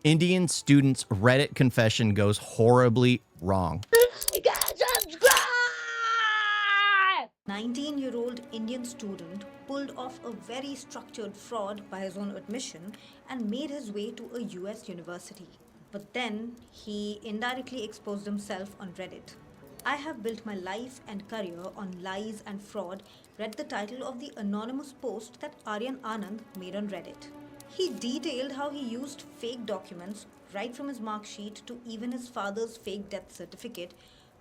Indian student's Reddit confession goes horribly wrong. 19-year-old Indian student pulled off a very structured fraud by his own admission and made his way to a US university. But then he indirectly exposed himself on Reddit. I have built my life and career on lies and fraud, read the title of the anonymous post that Aryan Anand made on Reddit. He detailed how he used fake documents, right from his mark sheet to even his father's fake death certificate,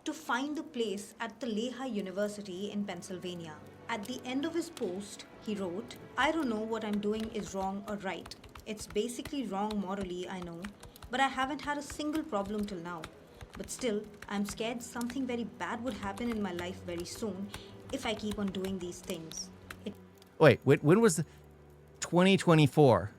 to find a place at the Lehigh University in Pennsylvania. At the end of his post, he wrote, "I don't know what I'm doing is wrong or right. It's basically wrong morally, I know, but I haven't had a single problem till now. But still, I'm scared something very bad would happen in my life very soon if I keep on doing these things." Wait, when was the 2024?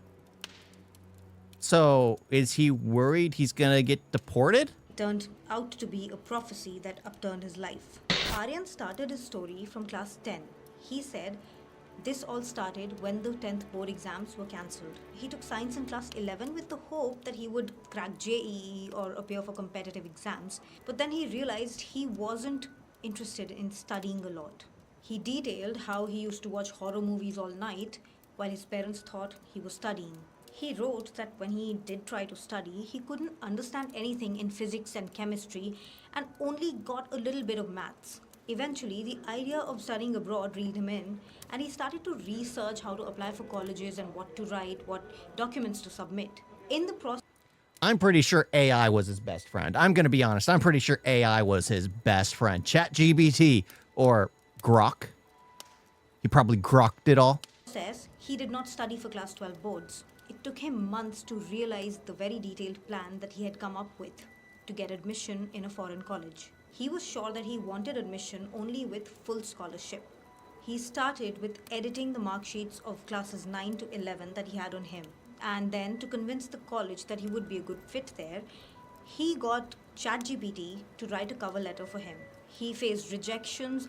So is he worried he's gonna get deported? Turned out to be a prophecy that upturned his life. Aryan started his story from class 10. He said, this all started when the 10th board exams were cancelled. He took science in class 11 with the hope that he would crack JEE or appear for competitive exams, but then he realized he wasn't interested in studying a lot. He detailed how he used to watch horror movies all night while his parents thought he was studying. He wrote that when he did try to study, he couldn't understand anything in physics and chemistry and only got a little bit of maths. Eventually, the idea of studying abroad reeled him in, and he started to research how to apply for colleges and what to write, what documents to submit. In the process, I'm pretty sure AI was his best friend. I'm going to be honest. I'm pretty sure AI was his best friend. ChatGPT or Grok. He probably grokked it all. he did not study for class 12 boards. It took him months to realize the very detailed plan that he had come up with to get admission in a foreign college. He was sure that he wanted admission only with full scholarship. He started with editing the mark sheets of classes 9 to 11 that he had on him. And then, to convince the college that he would be a good fit there, he got ChatGPT to write a cover letter for him. He faced rejections.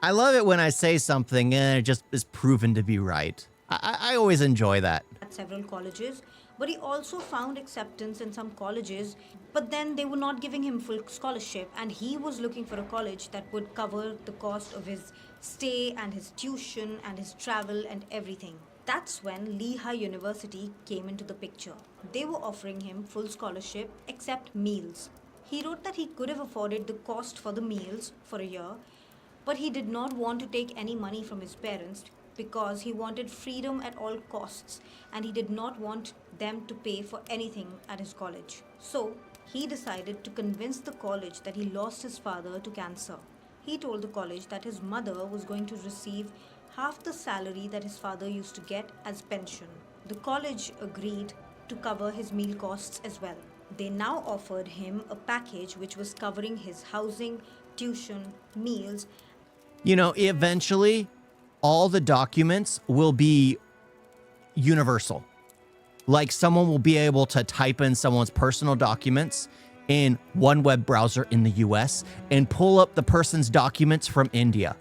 I love it when I say something and it just is proven to be right. I always enjoy that. At several colleges, but he also found acceptance in some colleges, but then they were not giving him full scholarship, and he was looking for a college that would cover the cost of his stay and his tuition and his travel and everything. That's when Lehigh University came into the picture. They were offering him full scholarship except meals. He wrote that he could have afforded the cost for the meals for a year, but he did not want to take any money from his parents because he wanted freedom at all costs and he did not want them to pay for anything at his college. So he decided to convince the college that he lost his father to cancer. He told the college that his mother was going to receive half the salary that his father used to get as pension. The college agreed to cover his meal costs as well. They now offered him a package which was covering his housing, tuition, meals. You know, eventually all the documents will be universal. Like someone will be able to type in someone's personal documents in one web browser in the US and pull up the person's documents from India.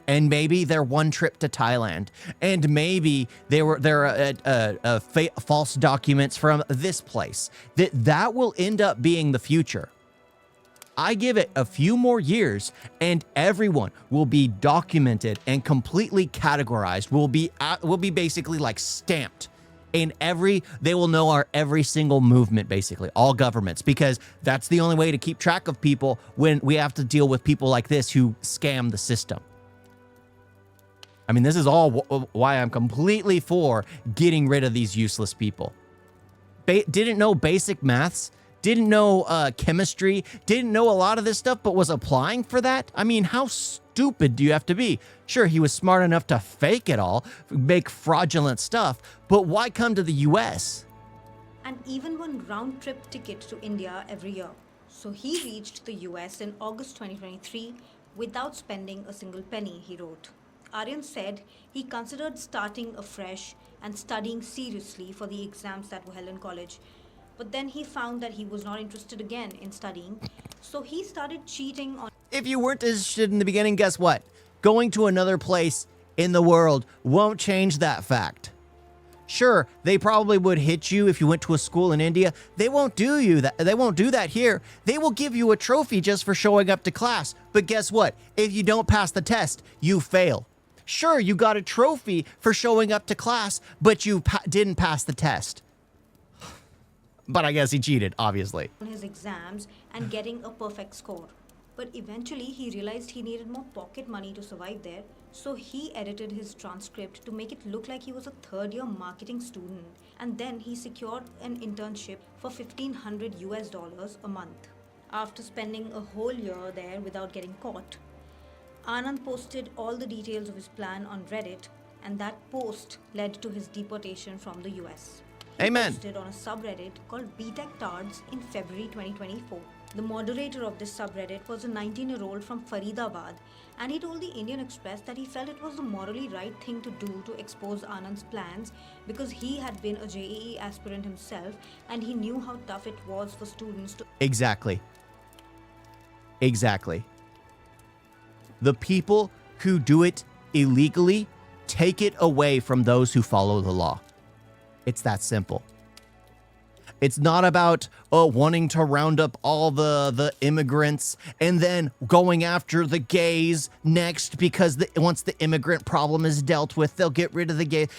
And maybe their one trip to Thailand. And maybe there are false documents from this place. That will end up being the future. I give it a few more years and everyone will be documented and completely categorized. Will be basically like stamped in they will know our every single movement, basically all governments, because that's the only way to keep track of people when we have to deal with people like this who scam the system. I mean, this is all why I'm completely for getting rid of these useless people. Didn't know basic maths, didn't know chemistry, didn't know a lot of this stuff, but was applying for that? I mean, how stupid do you have to be? Sure, he was smart enough to fake it all, make fraudulent stuff, but why come to the US? And even one round-trip ticket to India every year. So he reached the US in August 2023 without spending a single penny, he wrote. Aryan said he considered starting afresh and studying seriously for the exams that were held in college. But then he found that he was not interested again in studying, so he started cheating on... If you weren't interested in the beginning, guess what? Going to another place in the world won't change that fact. Sure, they probably would hit you if you went to a school in India. They won't do that. They won't do that here. They will give you a trophy just for showing up to class. But guess what? If you don't pass the test, you fail. Sure, you got a trophy for showing up to class, but you didn't pass the test. But I guess he cheated, obviously. On his exams and getting a perfect score. But eventually he realized he needed more pocket money to survive there, so he edited his transcript to make it look like he was a third-year marketing student, and then he secured an internship for $1,500 a month. After spending a whole year there without getting caught, Anand posted all the details of his plan on Reddit, and that post led to his deportation from the US. Amen. Posted on a subreddit called BTech Tards in February 2024. The moderator of this subreddit was a 19-year-old from Faridabad, and he told the Indian Express that he felt it was the morally right thing to do to expose Anand's plans because he had been a JEE aspirant himself and he knew how tough it was for students to... Exactly. The people who do it illegally take it away from those who follow the law. It's that simple. It's not about wanting to round up all the immigrants and then going after the gays next because once the immigrant problem is dealt with, they'll get rid of the gays.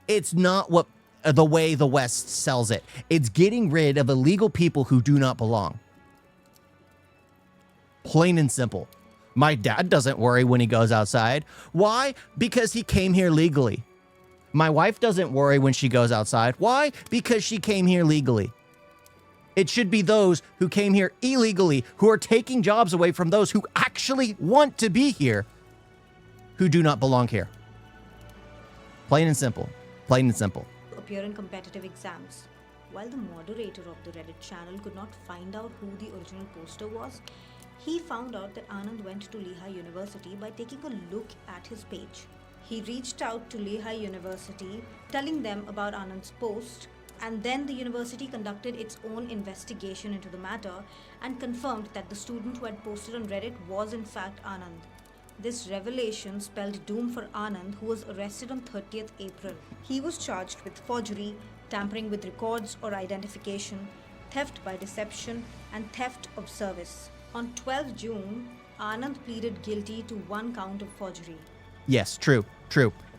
It's not what the way the West sells it. It's getting rid of illegal people who do not belong. Plain and simple. My dad doesn't worry when he goes outside. Why? Because he came here legally. My wife doesn't worry when she goes outside. Why? Because she came here legally. It should be those who came here illegally, who are taking jobs away from those who actually want to be here, who do not belong here. Plain and simple. Plain and simple. Appear in competitive exams. While the moderator of the Reddit channel could not find out who the original poster was, he found out that Anand went to Lehigh University by taking a look at his page. He reached out to Lehigh University, telling them about Anand's post, and then the university conducted its own investigation into the matter and confirmed that the student who had posted on Reddit was in fact Anand. This revelation spelled doom for Anand, who was arrested on 30th April. He was charged with forgery, tampering with records or identification, theft by deception, and theft of service. On 12 June, Anand pleaded guilty to 1 count of forgery. Yes, true.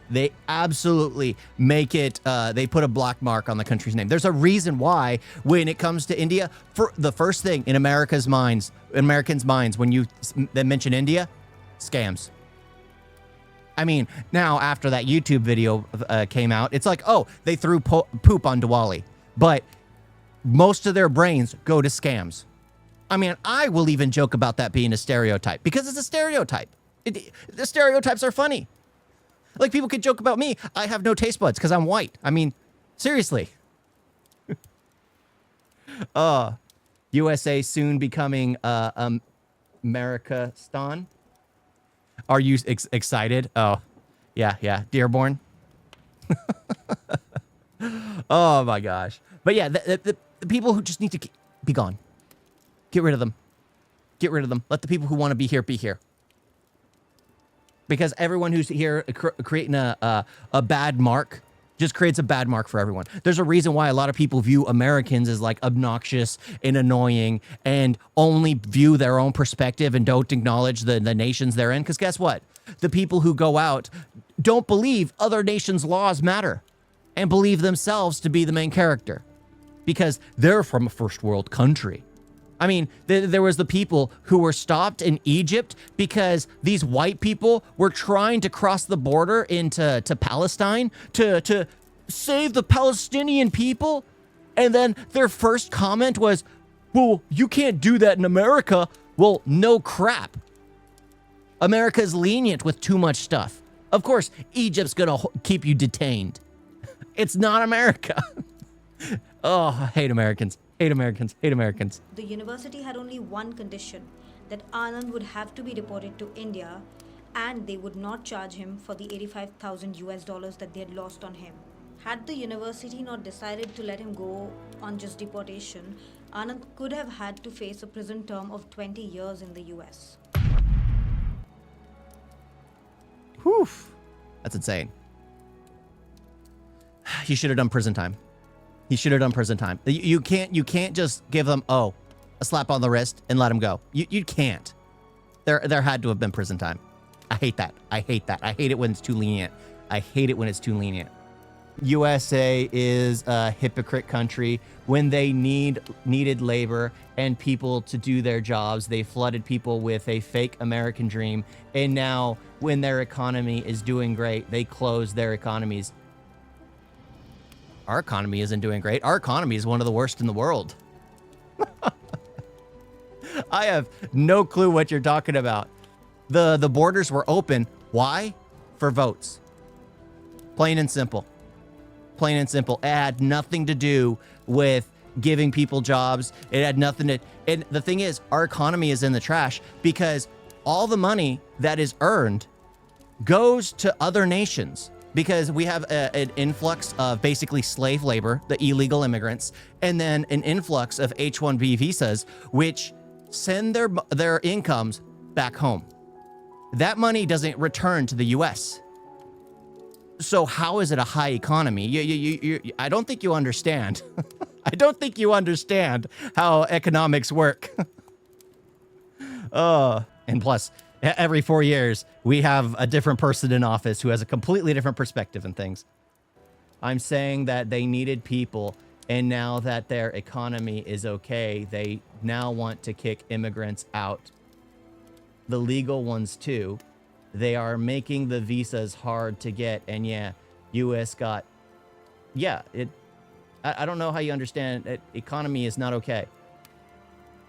They absolutely make it, they put a black mark on the country's name. There's a reason why when it comes to India, for the first thing in Americans' minds, when you mention India, scams. I mean, now after that YouTube video came out, it's like, oh, they threw poop on Diwali. But most of their brains go to scams. I mean, I will even joke about that being a stereotype because it's a stereotype. The stereotypes are funny. Like, people could joke about me. I have no taste buds because I'm white. I mean, seriously. USA soon becoming America-stan. Are you excited? Oh, yeah. Dearborn. Oh, my gosh. But yeah, the people who just need to be gone. Get rid of them. Let the people who want to be here. Because everyone who's here creating a bad mark just creates a bad mark for everyone. There's a reason why a lot of people view Americans as like obnoxious and annoying and only view their own perspective and don't acknowledge the nations they're in. Because guess what? The people who go out don't believe other nations' laws matter and believe themselves to be the main character because they're from a first world country. I mean, there was the people who were stopped in Egypt because these white people were trying to cross the border into Palestine to save the Palestinian people. And then their first comment was, well, you can't do that in America. Well, no crap. America's lenient with too much stuff. Of course, Egypt's going to keep you detained. It's not America. Oh, I hate Americans. Hate Americans. The university had only one condition, that Anand would have to be deported to India and they would not charge him for the $85,000 that they had lost on him. Had the university not decided to let him go on just deportation, Anand could have had to face a prison term of 20 years in the US. Whew. That's insane. He should have done prison time. He should have done prison time. You can't just give them a slap on the wrist and let him go. You can't. There had to have been prison time. I hate that. I hate that. I hate it when it's too lenient. I hate it when it's too lenient. USA is a hypocrite country. When they needed labor and people to do their jobs, they flooded people with a fake American dream. And now when their economy is doing great, they close their economies. Our economy isn't doing great. Our economy is one of the worst in the world. I have no clue what you're talking about. The borders were open. Why? For votes. Plain and simple. Plain and simple. It had nothing to do with giving people jobs. It had nothing to... And the thing is, our economy is in the trash because all the money that is earned goes to other nations. Because we have an influx of basically slave labor, the illegal immigrants, and then an influx of H-1B visas, which send their incomes back home. That money doesn't return to the U.S. So how is it a high economy? I don't think you understand. I don't think you understand how economics work. And plus, every 4 years, we have a different person in office who has a completely different perspective on things. I'm saying that they needed people, and now that their economy is okay, they now want to kick immigrants out. The legal ones too. They are making the visas hard to get, and yeah, U.S. got... Yeah, I don't know how you understand it. Economy is not okay.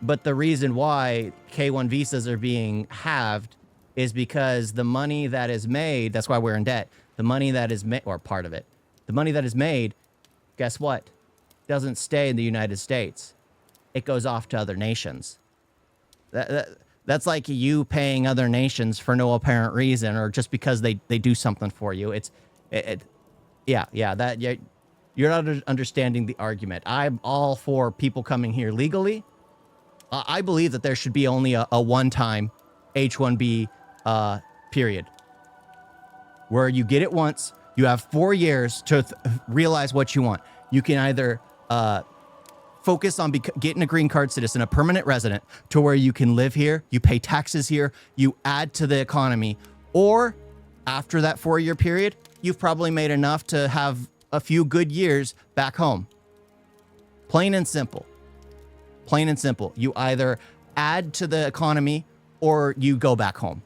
But the reason why K-1 visas are being halved is because the money that is made, that's why we're in debt. The money that is made, or part of it, the money that is made, guess what? Doesn't stay in the United States. It goes off to other nations. That's like you paying other nations for no apparent reason or just because they do something for you. You're not understanding the argument. I'm all for people coming here legally. I believe that there should be only a one-time H-1B period where you get it once. You have 4 years to realize what you want. You can either focus on getting a green card citizen, a permanent resident, to where you can live here, you pay taxes here, you add to the economy, or after that 4-year period, you've probably made enough to have a few good years back home. Plain and simple. Plain and simple. You either add to the economy or you go back home.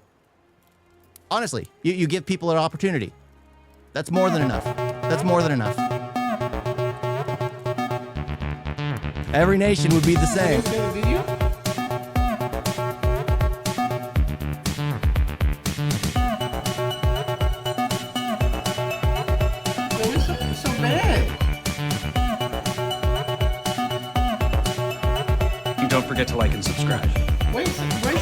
Honestly, you give people an opportunity. That's more than enough. That's more than enough. Every nation would be the same. So bad. And don't forget to like and subscribe. Wait, wait,